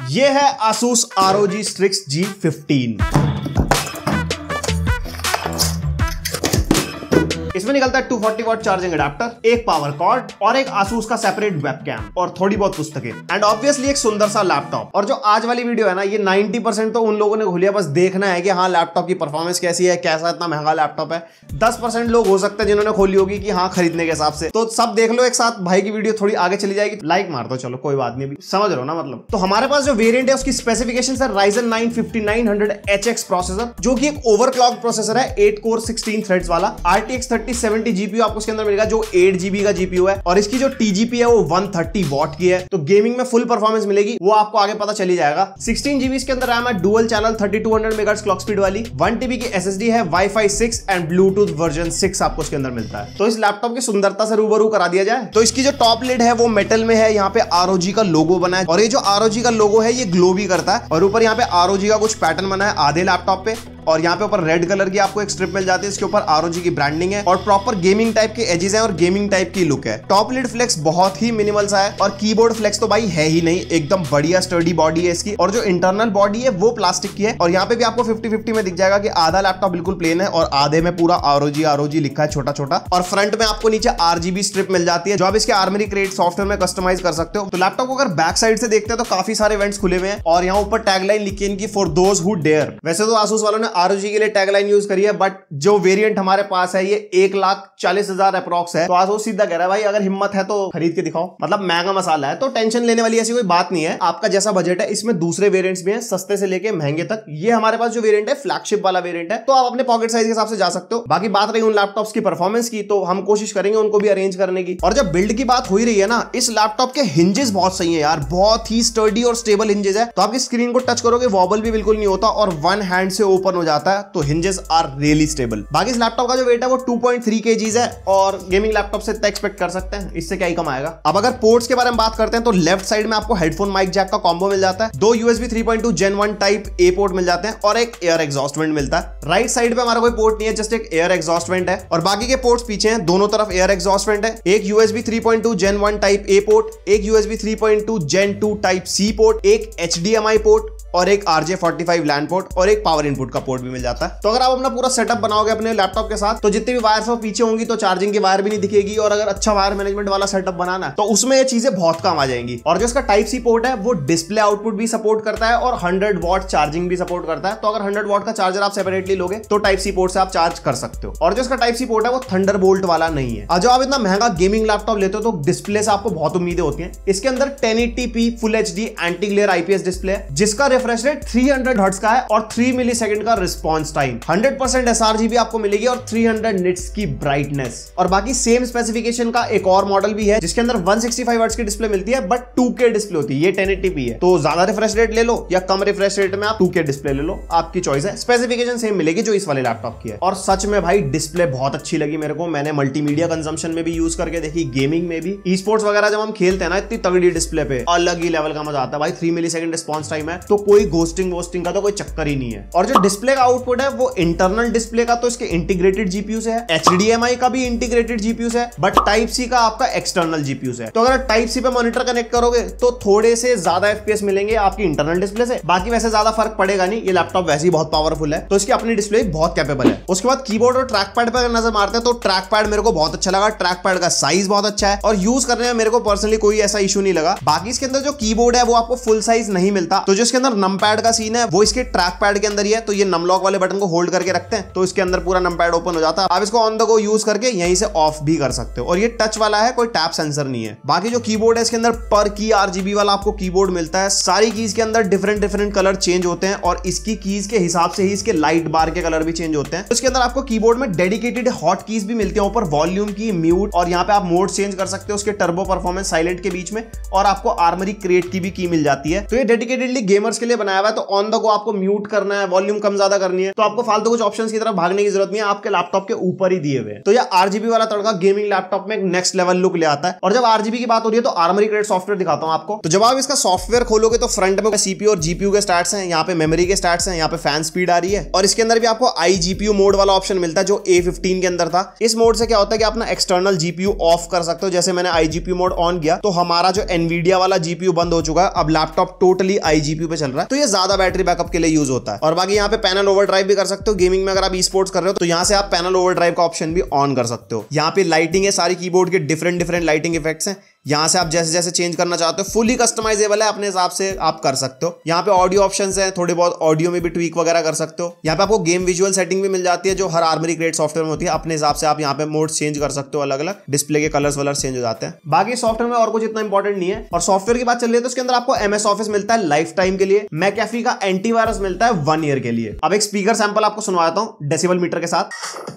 ये है Asus ROG Strix G15। इसमें निकलता है 240 वाट चार्जिंग अडेप्टर, एक पावर कॉर्ड और एक Asus का सेपरेट वेबकैम और थोड़ी बहुत पुस्तकें एंड ऑब्वियसली एक सुंदर सा लैपटॉप। और जो आज वाली वीडियो है ना, ये 90% तो उन लोगों ने खोलिया बस देखना है कि हाँ लैपटॉप की परफॉर्मेंस कैसी है, कैसा इतना महंगा लैपटॉप है। 10% लोग हो सकते हैं जिन्होंने खोली होगी कि हाँ खरीदने के हिसाब से। तो सब देख लो एक साथ, भाई की वीडियो थोड़ी आगे चली जाएगी, लाइक मार दो, चलो कोई बात नहीं, अभी समझ रहे हो ना मतलब। तो हमारे पास जो वेरिएंट है उसकी स्पेसिफिकेशन है Ryzen 9 5900HX प्रोसेसर, जो कि एक ओवरक्लॉक प्रोसेसर है, 8 कोर 16 थ्रेड्स वाला। RTX 3070 जीपीयू आपको उसके अंदर मिलेगा, जो 8 GB का जीपीयू है और इसकी जो TGP है वो 130 वॉट की है। तो गेमिंग में फुल परफॉर्मेंस मिलेगी, वो आपको आगे पता चली जाएगा। 16 GB इसके अंदर रैम है, dual channel 3200 megahertz clock speed वाली, 1 TB की SSD है, Wi-Fi 6 एंड ब्लूटूथ वर्जन 6 आपको इसके अंदर मिलता है। तो इस लैपटॉप की सुंदरता से रूबरू करा दिया जाए तो इसकी जो टॉप लिड है वो मेटल में है, यहाँ पे ROG का लोगो बना है और ये जो ROG का लोगो है ये ग्लो भी करता है। और ऊपर यहाँ पे ROG का कुछ पैटर्न बना है आधे लैपटॉप पे, और यहाँ पे ऊपर रेड कलर की आपको एक स्ट्रिप मिल जाती है, इसके ऊपर ROG की ब्रांडिंग है और प्रॉपर गेमिंग टाइप के एजेस हैं और गेमिंग टाइप की लुक है। टॉप लिड फ्लेक्स बहुत ही मिनिमल सा है और कीबोर्ड फ्लेक्स तो भाई है ही नहीं, एकदम बढ़िया स्टर्डी बॉडी है इसकी। और जो इंटरनल बॉडी है वो प्लास्टिक की है और यहाँ पे भी आपको 50-50 में दिख जाएगा कि आधा लैपटॉप बिल्कुल प्लेन है और आधे में पूरा ROG लिखा है छोटा छोटा। और फ्रंट में आपको नीचे RGB स्ट्रिप मिल जाती है, जो आप इसके आर्मरी क्रिएट सॉफ्टवेयर में कस्टमाइज कर सकते हो। तो लैपटॉप को अगर बैक साइड से देखते हैं तो काफी सारे इवेंट्स खुले हुए हैं और यहाँ ऊपर टैगलाइन लिखी है इनकी, फॉर दोज हु डेयर। वैसे तो Asus वालों ने ROG के लिए टैगलाइन यूज करी है, बट जो वेरिएंट हमारे पास है ये 1,40,000 अप्रॉक्स है। तो Asus सीधा कह रहा है भाई अगर हिम्मत है तो खरीद के दिखाओ, मतलब महंगा मसाला है। तो टेंशन लेने वाली ऐसी कोई बात नहीं है, आपका जैसा बजट है इसमें दूसरे वेरिएंट्स भी हैं, सस्ते से लेके महंगे तक। ये हमारे पास जो वेरिएंट है फ्लैगशिप वाला वेरिएंट है, तो आप अपने पॉकेट साइज के हिसाब से जा सकते हो। बाकी बात रही उन लैपटॉप्स की परफॉर्मेंस की, तो हम कोशिश करेंगे उनको भी अरेंज करने की। और जब बिल्ड की बात हो ही रही है ना, इस लैपटॉप के हिंजेस बहुत सही है यार, बहुत ही स्टर्डी और स्टेबल हिंजेस है। तो आपकी स्क्रीन को टच करोगे वॉबल भी बिल्कुल नहीं होता और वन हैंड से ओपन हो जाता है, तो हिंजेस आर रियली स्टेबल। बाकी इस लैपटॉप का जो वेट है वो 2.3 kg है और गेमिंग लैपटॉप से इतना एक्सपेक्ट कर सकते हैं, इससे क्या ही कम आएगा। अब अगर पोर्ट्स के बारे में बात करते हैं तो लेफ्ट साइड में आपको हेडफोन माइक जैक का कॉम्बो मिल जाता है, 2 USB 3.2 Gen 1 type A port मिल जाते हैं और एक एयर एग्जॉस्ट वेंट मिलता है। राइट साइड पे हमारा कोई पोर्ट नहीं है, जस्ट एक एयर एग्जॉस्ट वेंट है और बाकी के पोर्ट्स पीछे हैं, दोनों तरफ एयर एग्जॉस्ट वेंट है। एक USB 3.2 Gen 1 type A port, एक USB 3.2 Gen 2 type C port, एक HDMI पोर्ट और एक RJ45 लैन पोर्ट और एक पावर इनपुट का पोर्ट भी मिल जाता है। तो अगर आप अपना पूरा सेटअप बनाओगे अपने लैपटॉप के साथ, तो जितने भी वायर्स वो पीछे होंगी तो चार्जिंग की वायर भी नहीं दिखेगी। और अगर अच्छा वायर मैनेजमेंट वाला सेटअप बनाना है तो उसमें ये चीजें बहुत काम आ जाएंगी। और जो इसका टाइप सी पोर्ट है वो डिस्प्ले आउटपुट भी सपोर्ट करता है और 100 वॉट चार्जिंग भी सपोर्ट करता है। तो अगर 100 वॉट का चार्जर आप सेपरेटली लोगे तो टाइप सी पोर्ट से आप चार्ज कर सकते हो। और जो इसका टाइप सी पोर्ट है वो थंडरबोल्ट वाला नहीं है। और जो आप इतना महंगा गेमिंग लैपटॉप लेते हो तो डिस्प्ले से आपको बहुत उम्मीदें होती हैं। इसके अंदर 1080p full HD anti glare IPS display है, जिसका रिफ्रेश रेट 300 हर्ट्ज का है और 3 मिलीसेकंड का रिस्पॉन्स टाइम, 100% sRGB आपको मिलेगी और 300 निट्स की ब्राइटनेस। और बाकी सेम स्पेसिफिकेशन का एक और मॉडल भी है जिसके अंदर 165 हर्ट्ज की डिस्प्ले मिलती है, बट 2K डिस्प्ले होती है। ये 1080p है, तो ज्यादा रिफ्रेश रेट ले लो या कम रिफ्रेश रेट में आप 2K डिस्प्ले ले लो, आपकी चॉइस है। स्पेसिफिकेशन सेम मिलेगी जो इस वाले लैपटॉप की है। और सच में भाई डिस्प्ले बहुत अच्छी लगी मेरे को, मैंने मल्टीमीडिया कंजम्पशन में भी यूज करके देखी, गेमिंग में भी। ई स्पोर्ट्स वगैरह जब हम खेलते हैं ना इतनी तगड़ी डिस्प्ले पे, अलग ही लेवल का मजा आता है भाई। 3 मिलीसेकंड रिस्पॉन्स टाइम है, तो कोई घोस्टिंग का तो कोई चक्कर ही नहीं है। और जो डिस्प्ले का आउटपुट है वो इंटरनल डिस्प्ले का तो इसके इंटीग्रेटेड जीपीयू से है, HDMI का भी इंटीग्रेटेड जीपीयू से है, बट टाइप सी का आपका एक्सटर्नल जीपीयू से है। तो अगर टाइप सी पे मॉनिटर कनेक्ट करोगे तो थोड़े से ज्यादा FPS मिलेंगे आपकी इंटरनल डिस्प्ले से, बाकी वैसे ज्यादा फर्क पड़ेगा नहीं। ये लैपटॉप वैसे ही बहुत पावरफुल है, तो इसकी अपनी डिस्प्ले बहुत कैपेबल है। उसके बाद कीबोर्ड और ट्रैक पैड पर नजर मारते हैं तो ट्रैक पैड मेरे को बहुत अच्छा लगा। ट्रैक पैड का साइज बहुत अच्छा है और यूज करने में मेरे को पर्सनली कोई ऐसा इशू नहीं लगा। बाकी इसके अंदर जो कीबोर्ड है वो आपको फुल साइज नहीं मिलता, तो जो इसके अंदर नम पैड का सीन है वो इसके ट्रैक पैड के अंदर ही है। तो ये नम लॉक वाले बटन को होल्ड करके रखते हैं तो इसके अंदर पूरा नम पैड ओपन हो जाता है। आप इसको ऑन द गो यूज करके यहीं से ऑफ भी कर सकते हो। और ये टच वाला है, कोई टैप सेंसर नहीं है। बाकी जो कीबोर्ड है इसके अंदर पर की RGB वाला आपको कीबोर्ड मिलता है। सारी कीज के अंदर डिफरेंट कलर चेंज होते हैं और इसकी कीज के हिसाब से ही इसके लाइट बार के कलर भी चेंज होते हैं। इसके अंदर आपको कीबोर्ड में डेडिकेटेड हॉट कीज भी मिलती है, ऊपर वॉल्यूम की, म्यूट, और यहाँ पे आप मोड चेंज कर सकते हो उसके टर्बो परफॉर्मेंस, साइलेंट के बीच में, और आपको आर्मरी क्रिएट की भी की मिल जाती है। तो ये डेडिकेटेडली गेमर्स के लिए लिए बनाया हुआ है, तो ऑन द गो आपको म्यूट करना है, वॉल्यूम कम ज्यादा करनी है, तो आपको फालतू कुछ ऑप्शंस की तरफ भागने की जरूरत नहीं है, आपके लैपटॉप के ऊपर ही दिए हुए हैं। तो ये RGB वाला तड़का गेमिंग लैपटॉप में एक नेक्स्ट लेवल लुक ले आता है। और जब RGB की बात हो रही है तो आर्मरी ग्रेड सॉफ्टवेयर दिखाता हूं आपको। तो जब आप इसका सॉफ्टवेयर खोलोगे तो फ्रंट में CPU और GPU के स्टैट्स हैं, यहाँ पे मेमोरी के स्टैट्स हैं, यहाँ पे फैन स्पीड आ रही है, और इसके अंदर भी आपको iGPU मोड वाला ऑप्शन मिलता है जो A15 के अंदर था। इस मोड से क्या होता है कि अपना एक्सटर्नल GPU ऑफ कर सकते हो। जैसे मैंने iGPU मोड ऑन किया तो हमारा जो Nvidia वाला GPU बंद हो चुका है, अब लैपटॉप टोटली iGPU पे चल रहा है, तो ये ज्यादा बैटरी बैकअप के लिए यूज होता है। और बाकी यहाँ पे पैनल ओवरड्राइव भी कर सकते हो। गेमिंग में अगर आप ई-स्पोर्ट्स कर रहे हो तो यहाँ से आप पैनल ओवरड्राइव का ऑप्शन भी ऑन कर सकते हो। यहाँ पे लाइटिंग है, सारी कीबोर्ड के डिफरेंट लाइटिंग इफेक्ट्स हैं, यहाँ से आप जैसे जैसे चेंज करना चाहते हो, फुली कस्टमाइजेबल है, अपने हिसाब से आप कर सकते हो। यहाँ पे ऑडियो ऑप्शंस हैं, थोड़े बहुत ऑडियो में भी ट्वीक वगैरह कर सकते हो। यहाँ पे आपको गेम विजुअल सेटिंग भी मिल जाती है जो हर आर्मरी ग्रेड सॉफ्टवेयर में होती है। अपने हिसाब से आप यहाँ पे मोड्स चेंज कर सकते हो, अलग अलग डिस्प्ले के कलर्स वलर्स चेंज हो जाते हैं। बाकी सॉफ्टवेयर में और कुछ इतना इंपॉर्टेंट नहीं है। और सॉफ्टवेयर की बात चल रही है तो उसके अंदर आपको MS ऑफिस मिलता है लाइफ टाइम के लिए, मैकेफी का एंटीवायरस मिलता है 1 ईयर के लिए। अब एक स्पीकर सैंपल आपको सुनवाता हूं डेसिबल मीटर के साथ।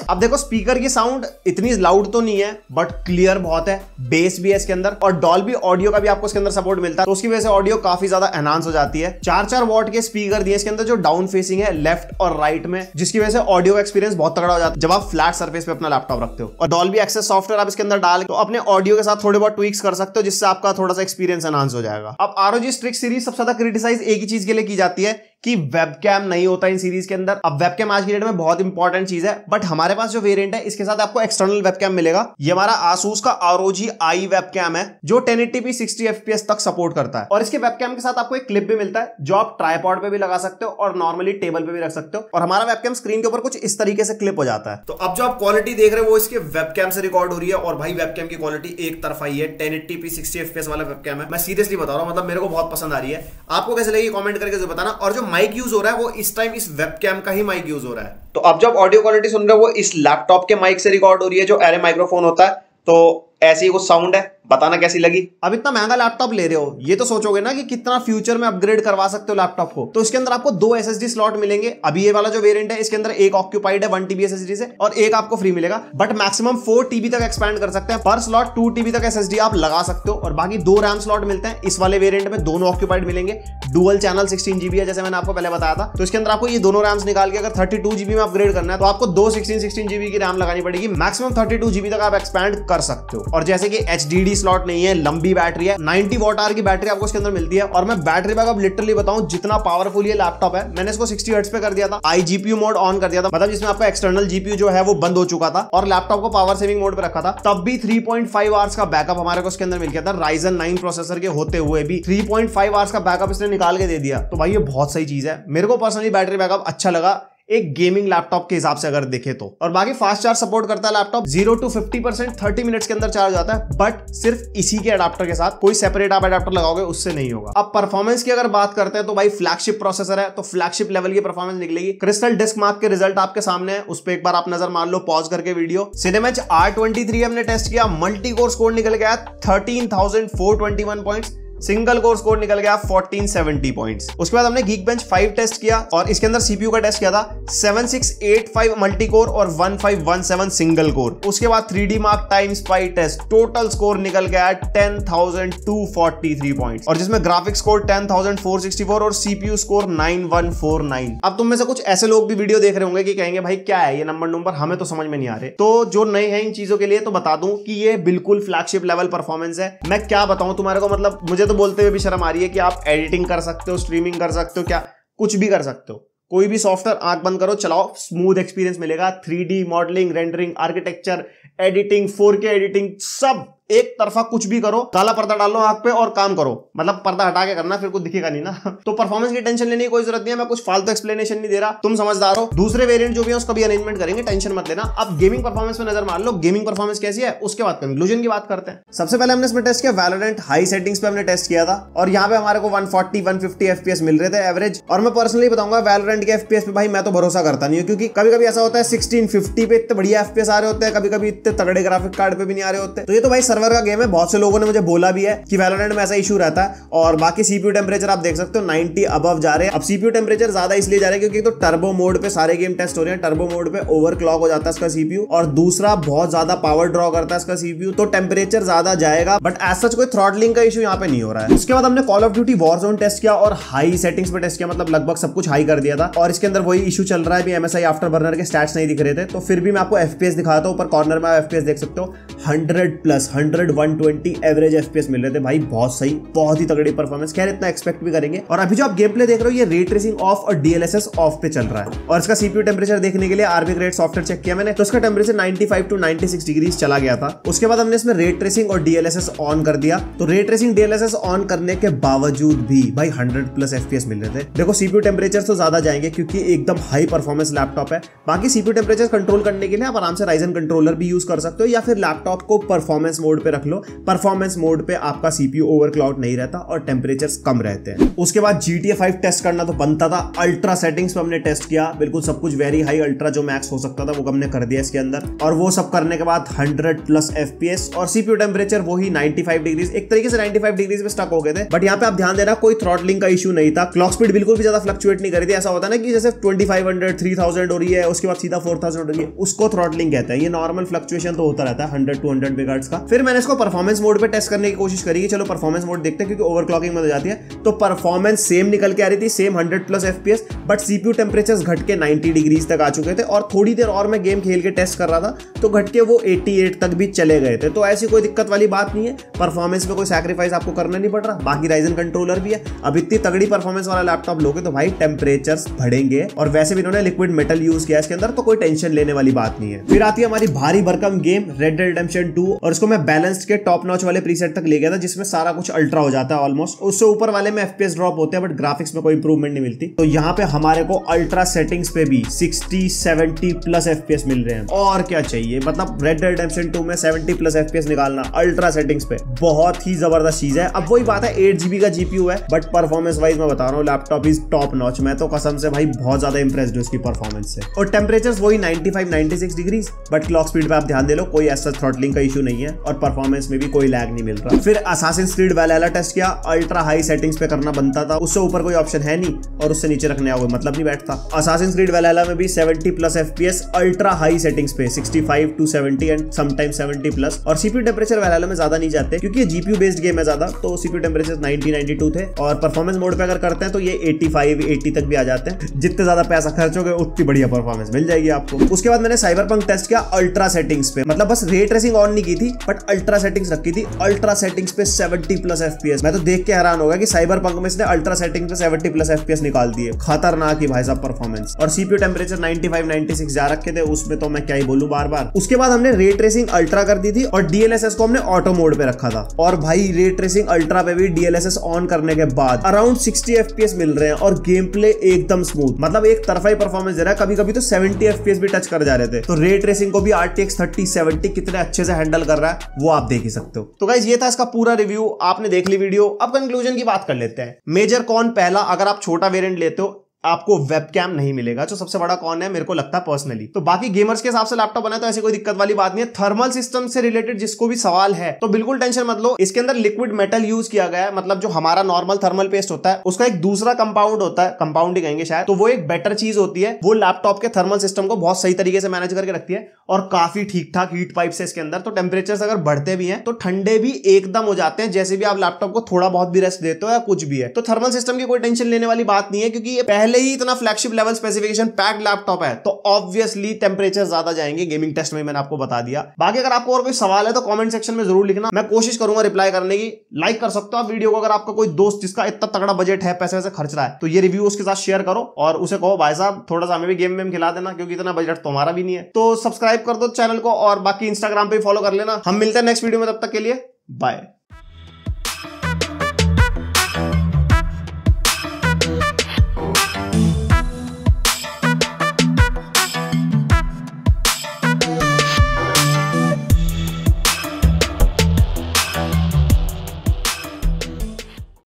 अब देखो स्पीकर की साउंड इतनी लाउड तो नहीं है बट क्लियर बहुत है, बेस भी है इसके अंदर, और डॉल्बी ऑडियो का भी आपको इसके अंदर सपोर्ट मिलता है, तो उसकी वजह से ऑडियो काफी ज्यादा एनहांस हो जाती है। 4 वॉट के स्पीकर दिए इसके अंदर जो डाउन फेसिंग है लेफ्ट और राइट में, जिसकी वजह से ऑडियो का एक्सपीरियंस बहुत तगड़ा हो जाता है जब आप फ्लैट सरफेस पे अपना लैपटॉप रखते हो। और डॉल्बी एक्सेस सॉफ्टवेयर आप इसके अंदर डाल तो अपने ऑडियो के साथ थोड़े बहुत ट्वीक्स कर सकते हो, जिससे आपका थोड़ा सा एक्सपीरियंस एनहांस हो जाएगा। अब ROG Strix सीरीज सबसे ज्यादा क्रिटिसाइज एक ही चीज के लिए की जाती है कि वेबकैम नहीं होता इन सीरीज के अंदर। अब वेबकैम आज की डेट में बहुत इंपॉर्टेंट चीज है, बट हमारे पास जो वेरिएंट है इसके साथ आपको एक्सटर्नल वेबकैम मिलेगा। ये हमारा Asus का ROG Eye वेबकैम है जो 1080p 60 FPS तक सपोर्ट करता है। और इसके वेबकैम के साथ आपको एक क्लिप भी मिलता है जो आप ट्राइपॉड पे भी लगा सकते हो और नॉर्मली टेबल पे भी रख सकते हो। और हमारा वेबकैम स्क्रीन के ऊपर कुछ इस तरीके से क्लिप हो जाता है। तो अब जो आप क्वालिटी देख रहे हो वो इसके वेबकैम से रिकॉर्ड हो रही है, और भाई वेबकैम की क्वालिटी एक तरफा ही है। 1080p 60 FPS वाला वेबकैम है, मैं सीरियसली बता रहा हूं, मतलब मेरे को बहुत पसंद आ रही है। आपको कैसे लगी कमेंट करके जरूर बताना। और जो माइक यूज हो रहा है वो इस टाइम इस वेबकैम का ही माइक यूज हो रहा है। तो अब जब ऑडियो क्वालिटी सुन रहे हो वो इस लैपटॉप के माइक से रिकॉर्ड हो रही है जो एरे माइक्रोफोन होता है, तो ऐसी ही कुछ साउंड है। बताना कैसी लगी। अब इतना महंगा लैपटॉप ले रहे हो, ये तो सोचोगे ना कि कितना फ्यूचर में अपग्रेड करवा सकते हो लैपटॉप को। तो इसके अंदर आपको 2 SSD स्लॉट मिलेंगे। अभी ये वाला जो वेरिएंट है इसके अंदर एक ऑक्यूपाइड है 1 TB SSD से, और एक आपको फ्री मिलेगा, बट मैक्सिमम 4 TB तक एक्सपैंड कर सकते हैं। पर स्लॉट 2 TB तक SSD आप लगा सकते हो, और बाकी 2 रैम स्लॉट मिलते हैं। इस वाले वेरिएंट में दोनों ऑक्यूपाइड मिलेंगे। डुअल चैनल 16 GB है जैसे मैंने आपको पहले बताया था। तो इसके अंदर आपको ये दोनों रैम्स निकाल के अगर 32 GB में अपग्रेड करना है तो आपको 2 16 GB की रैम लगानी पड़ेगी। मैक्सिमम 32 GB तक आप एक्सपैंड कर सकते हो। और जैसे कि HDD स्लॉट नहीं है, लंबी बैटरी है, 90 Wh की बैटरी आपको इसके अंदर मिलती है। और मैं बैटरी बैकअप लिटरली बताऊं जितना पावरफुल ये लैपटॉप है, मैंने इसको 60 हर्ट्ज पे कर दिया था, iGPU मोड ऑन कर दिया था, मतलब जिसमें आपका एक्सटर्नल GPU जो है वो बंद हो चुका था, और लैपटॉप को पावर सेविंग मोड पे रखा था, तब भी 3.5 आवर्स का बैकअप हमारे को इसके अंदर मिल गया था। Ryzen 9 प्रोसेसर के होते हुए भी 3.5 आवर्स का बैकअप इसने निकाल के दे दिया। तो भाई ये बहुत सही चीज है, मेरे को पर्सनली बैटरी बैकअप अच्छा लगा एक गेमिंग लैपटॉप के हिसाब से अगर देखे तो। और बाकी फास्ट चार्ज सपोर्ट करता है लैपटॉप, 0 to 50% 30 मिनट्स के अंदर चार्ज जाता है, बट सिर्फ इसी के अडाप्टर के साथ, कोई सेपरेट आप अडाप्टर लगाओगे उससे नहीं होगा। अब परफॉर्मेंस की अगर बात करते हैं तो भाई फ्लैगशिप प्रोसेसर है, तो फ्लैगशिप लेवल की परफॉर्मेंस निकलेगी। क्रिस्टल डिस्क मार्क के रिजल्ट आपके सामने है, उस पर एक बार आप नजर मार लो पॉज करके वीडियो। सिनेमैच R23 हमने टेस्ट किया, मल्टी कोर स्कोर निकल गया 13,421 पॉइंट्स, सिंगल कोर स्कोर निकल गया 1470 पॉइंट्स। उसके बाद हमने Geekbench 5 टेस्ट किया, और इसके अंदर CPU का टेस्ट किया था 7685 मल्टी कोर और 1517 सिंगल कोर। उसके बाद 3D mark time spy test, total score निकल गया 10,243 पॉइंट्स, और जिसमें ग्राफिक्स स्कोर 10,464 और CPU स्कोर 9149। अब तुम में से कुछ ऐसे लोग भी वीडियो देख रहे होंगे कि कहेंगे भाई क्या है ये नंबर हमें तो समझ में नहीं आ रहे। तो जो नए हैं इन चीजों के लिए तो बता दूं कि ये बिल्कुल फ्लैगशिप लेवल परफॉर्मेंस है। मैं क्या बताऊं तुम्हारे को, मतलब मुझे तो बोलते हुए भी शर्म आ रही है कि आप एडिटिंग कर सकते हो, स्ट्रीमिंग कर सकते हो, क्या कुछ भी कर सकते हो। कोई भी सॉफ्टवेयर आंख बंद करो चलाओ, स्मूथ एक्सपीरियंस मिलेगा। 3D modelling, rendering, architecture, editing, 4K editing, सब एक तरफा कुछ भी करो, काला पर्दा डालो आंख पे और काम करो, मतलब पर्दा हटा के करना, फिर कुछ दिखेगा नहीं ना। तो परफॉर्मेंस की टेंशन लेने की कोई जरूरत नहीं है, मैं कुछ फालतू एक्सप्लेनेशन नहीं दे रहा, तुम समझदार हो। दूसरे वेरिएंट जो भी है उसका भी अरेंजमेंट करेंगे, टेंशन मत लेना। अब गेमिंग परफॉर्मेंस पे नजर मार लो, गेमिंग परफॉर्मेंस कैसी है उसके बाद कंक्लूजन की बात करते हैं। सबसे पहले हमने इसमें टेस्ट किया वैलोरेंट, हाई सेटिंग्स पे हमने टेस्ट किया था, और यहाँ पे हमारे को 140-150 FPS मिल रहे थे एवरेज। और मैं पर्सनली बताऊंगा वैलोरेंट के FPS पे भाई मैं तो भरोसा करता नहीं हूँ, क्योंकि कभी कभी ऐसा होता है 1650 पे इतने बढ़िया FPS आ रहे होते हैं, कभी कभी इतने तगड़े ग्राफिक कार्ड पे भी नहीं आ रहे होते। तो ये तो भाई सर्वर का गेम है, बहुत से लोगों ने मुझे बोला भी है कि वैलोरेंट में ऐसा इशू रहता है। और बाकी सीपीयू टेम्परेचर आप देख सकते हो 90 अबव जा रहे हैं। अब सीपीयू टेम्परेचर ज्यादा इसलिए जा रहे हैं क्योंकि तो टर्बो मोड पे सारे गेम टेस्ट हो रहे हैं, टर्बो मोड पे ओवरक्लॉक हो जाता है इसका सीपीयू, और दूसरा बहुत ज्यादा पावर ड्रॉ करता है इसका सीपीयू, तो टेम्परेचर ज्यादा जाएगा। बट एज सच कोई थ्रॉटलिंग का इशू यहाँ पे नहीं हो रहा है। उसके बाद हमने Call of Duty Warzone test किया और हाई सेटिंग्स पे टेस्ट किया, मतलब लगभग सब कुछ हाई कर दिया था। और इसके अंदर वही इशू चल रहा है, भी एमएसआई आफ्टर बर्नर के स्टैट्स नहीं दिख रहे थे, तो फिर भी मैं आपको एफपीएस दिखाता हूं। ऊपर कॉर्नर में आप एफपीएस देख सकते हो 100+, 100, 120 एवरेज एफपीएस मिल रहे थे भाई, बहुत सही, बहुत ही तगड़ी परफॉर्मेंस। खैर इतना एक्सपेक्ट भी करेंगे। और अभी जो आप गेम प्ले देख रहे हो ये रे ट्रेसिंग ऑफ और डीएलएसएस ऑफ पे चल रहा है। और इसका सीपीयू टेम्परेचर देखने के लिए आरबी ग्रेड सॉफ्टवेयर चेक किया मैंने, तो इसका टेम्परेचर 95 to 96 डिग्री चला गया था। उसके बाद हमने इसमें रे ट्रेसिंग और डीएलएसएस ऑन कर दिया, तो रे ट्रेसिंग डीएलएसएस ऑन करने के बावजूद भी भाई 100+ एफपीएस मिल रहे थे। देखो सीपीयू टेम्परेचर तो ज्यादा जाएंगे क्योंकि एकदम हाई परफॉर्मेंस लैपटॉप है। बाकी सीपीयू टेम्परेचर कंट्रोल करने के लिए आप आराम से राइजन कंट्रोलर भी यूज कर सकते हो, या फिर लैपटॉप को परफॉर्मेंस मोड पे रख लो। परफॉर्मेंस मोड पे आपका सीपीयू ओवरक्लॉक नहीं रहता और टेम्परेचर्स कम रहते हैं। उसके बाद GTA 5 टेस्ट करना तो बनता था। अल्ट्रा सेटिंग्स पे हमने टेस्ट किया, बिल्कुल सब कुछ वेरी हाई अल्ट्रा जो मैक्स हो सकता था वो हमने कर दिया इसके अंदर। और वो सब करने के बाद 100+ एफपीएस और सीपीयू टेम्परेचर वही 95 डिग्री, एक तरीके से 95 डिग्री पे स्टक हो गए थे। बट यहाँ पे आप ध्यान देना कोई थ्रॉटलिंग का इशू नहीं था। क्लॉक स्पीड बिल्कुल भी ज्यादा फ्लक्चुएट नहीं कर रही थी। ऐसा होता है ना कि जैसे 2500, 3000 हो रही है, उसके बाद सीधा 4000 हो रही है, उसको थ्रॉटलिंग कहते हैं। ये नॉर्मल फ्लक्चुएशन तो होता रहता है 100 to 100 मेगाहर्ट्ज का। फिर मैंने इसको परफॉर्मेंस मोड पे टेस्ट करने की कोशिश करी कि चलो परफॉर्मेंस मोड देखते हैं, क्योंकि ओवरक्लॉकिंग में हो जाती है। तो परफॉर्मेंस सेम निकल के आ रही थी, same 100+ FPS, but CPU temperatures घट के 90 डिग्री तक आ चुके थे। और थोड़ी देर और मैं गेम खेल के टेस्ट कर रहा था तो घट के वो 88 तक भी चले गए थे। तो ऐसी कोई दिक्कत वाली बात नहीं है, परफॉर्मेंस में कोई सैक्रिफाइस आपको करना नहीं पड़ रहा। बाकी राइजन कंट्रोलर भी है। अब इतनी तगड़ी परफॉर्मेंस वाला लैपटॉप लोगे तो भाई टेम्परेचर्स बढ़ेंगे। और वैसे भी इन्होंने लिक्विड मेटल यूज किया इसके अंदर, तो कोई टेंशन लेने वाली बात नहीं है। फिर आती है हमारी भारी भरकम गेम रेड डेड रिडेम्पशन 2, और इसको मैं बैलेंस्ड के टॉप नॉच वाले प्रीसेट तक ले गया था, जिसमें सारा कुछ अल्ट्रा हो जाता है ऑलमोस्ट। उससे ऊपर वाले में एफपीएस ड्रॉप होते हैं, बट ग्राफिक्स में कोई इंप्रूवमेंट नहीं मिलती। तो यहाँ पे हमारे को अल्ट्रा सेटिंग्स पे भी 60, 70+ एफपीएस मिल रहे हैं। और क्या चाहिए, मतलब रेड डेड रिडेम्पशन 2 में 70+ एफपीएस निकालना अल्ट्रा सेटिंग्स पे बहुत ही जबरदस्त चीज है। अब वही बात है 8GB का जीपीयू है, बट परफॉर्मेंस वाइज मैं बता रहा हूँ लैपटॉप इज टॉप नॉच। मैं तो कसम से भाई बहुत ज्यादा इंप्रेस्ड हूँ उसकी परफॉर्मेंस से। और टेम्परेचर्स वही 95, 96 डिग्री, बट क्लॉक स्पीड पे आप ध्यान दे लो कोई ऐसा थ्रॉटलिंग का इशू नहीं है, और परफॉर्मेंस में भी कोई लैग नहीं मिल रहा। फिर असासिन्स क्रीड वैलहैला टेस्ट किया, अल्ट्रा हाई सेटिंग्स पे करना बनता था, उससे ऊपर कोई ऑप्शन है नहीं, और उससे नीचे रखने आओगे मतलब नहीं बैठता। असासिन्स क्रीड वैलहैला में भी 70+ एफपीएस अल्ट्रा हाई सेटिंग्स पे 65 to 70 एंड समटाइम्स 70+। और सीपीयू टेम्परेचर वैलहैला में ज्यादा नहीं जाते क्योंकि ये जीपीयू बेस्ड गेम है ज्यादा, तो सीपीयू टेम्परेचर 90, 92 थे। और परफॉर्मेंस मोड पे अगर करते हैं तो ये 85, 80 तक भी आ जाते हैं। जितने ज्यादा पैसा खर्चोगे उतनी बढ़िया परफॉर्मेंस मिल जाएगी आपको। उसके बाद मैंने साइबरपंक टेस्ट किया अल्ट्रा सेटिंग्स पे, मतलब बस रे ट्रेसिंग ऑन नहीं की थी बट अल्ट्रा सेटिंग्स रखी थी। अल्ट्रा सेटिंग्स पे 70+ एफपीएस, मैं तो देख के हैरान हो गया कि साइबरपंक में इसने अल्ट्रा सेटिंग्स पे 70+ एफपीएस निकाल दिए। खतरनाक ही भाई साहब परफॉर्मेंस। और सीपीयू टेम्परेचर 95, 96 जा रखे थे, उसमें तो मैं क्या ही बोलूं बार बार। उसके बाद हमने रे ट्रेसिंग अल्ट्रा कर दी थी और डीएलएसएस को हमने ऑटो मोड पे रखा था। और भाई रे ट्रेसिंग अल्ट्रा पे भी डीएलएसएस ऑन करने के बाद अराउंड 60 एफपीएस मिल रहे हैं और गेम प्ले एकदम स्मूथ, मतलब एक तरफा ही परफॉर्मेंस दे रहा है। कभी कभी तो 70 एफपीएस भी टच कर जा रहे थे। तो रे ट्रेसिंग को भी RTX 3070 कितने अच्छे से हैंडल कर रहा है वो आप देख ही सकते हो। तो गाइस ये था इसका पूरा रिव्यू, आपने देख ली वीडियो। अब कंक्लूजन की बात कर लेते हैं। मेजर कॉन पहला, अगर आप छोटा वेरिएंट लेते हो आपको वेबकैम नहीं मिलेगा, जो सबसे बड़ा कौन है मेरे को लगता है पर्सनली। तो बाकी गेमर्स के हिसाब से लैपटॉप बना है तो ऐसी कोई दिक्कत वाली बात नहीं है। थर्मल सिस्टम से रिलेटेड जिसको भी सवाल है तो बिल्कुल टेंशन मत लो, इसके अंदर लिक्विड मेटल यूज किया गया है। मतलब जो हमारा नॉर्मल थर्मल पेस्ट होता है उसका एक दूसरा कंपाउंड होता है, कंपाउंड ही कहेंगे शायद, तो वो एक बेटर चीज होती है। वो लैपटॉप के थर्मल सिस्टम को बहुत सही तरीके से मैनेज करके रखती है और काफी ठीक ठाक हीट पाइप से इसके अंदर। तो टेम्परेचर अगर बढ़ते भी हैं तो ठंडे भी एकदम हो जाते हैं, जैसे भी आप लैपटॉप को थोड़ा बहुत भी रेस्ट देते हो या कुछ भी है। तो थर्मल सिस्टम की कोई टेंशन लेने वाली बात नहीं है, क्योंकि ये पहले ही इतना flagship level specification packed laptop है, तो ऑब्वियसली टेम्परेचर ज्यादा जाएंगे। गेमिंग टेस्ट में मैंने आपको बता दिया। बाकी अगर आपको और कोई सवाल है तो कमेंट सेक्शन में जरूर लिखना, मैं कोशिश करूंगा रिप्लाई करने की। लाइक कर सकते हो आप वीडियो को। अगर आपका कोई दोस्त जिसका इतना तगड़ा बजट है, पैसे वैसे खर्च रहा है, तो ये रिव्यू उसके साथ शेयर करो और उसे कहो भाई साहब थोड़ा सा हमें भी गेम में खिला देना, क्योंकि इतना बजट तुम्हारा भी नहीं है। तो सब्सक्राइब कर दो चैनल को और बाकी इंस्टाग्राम पे फॉलो कर लेना। हम मिलते हैं नेक्स्ट वीडियो में, तब तक के लिए बाय।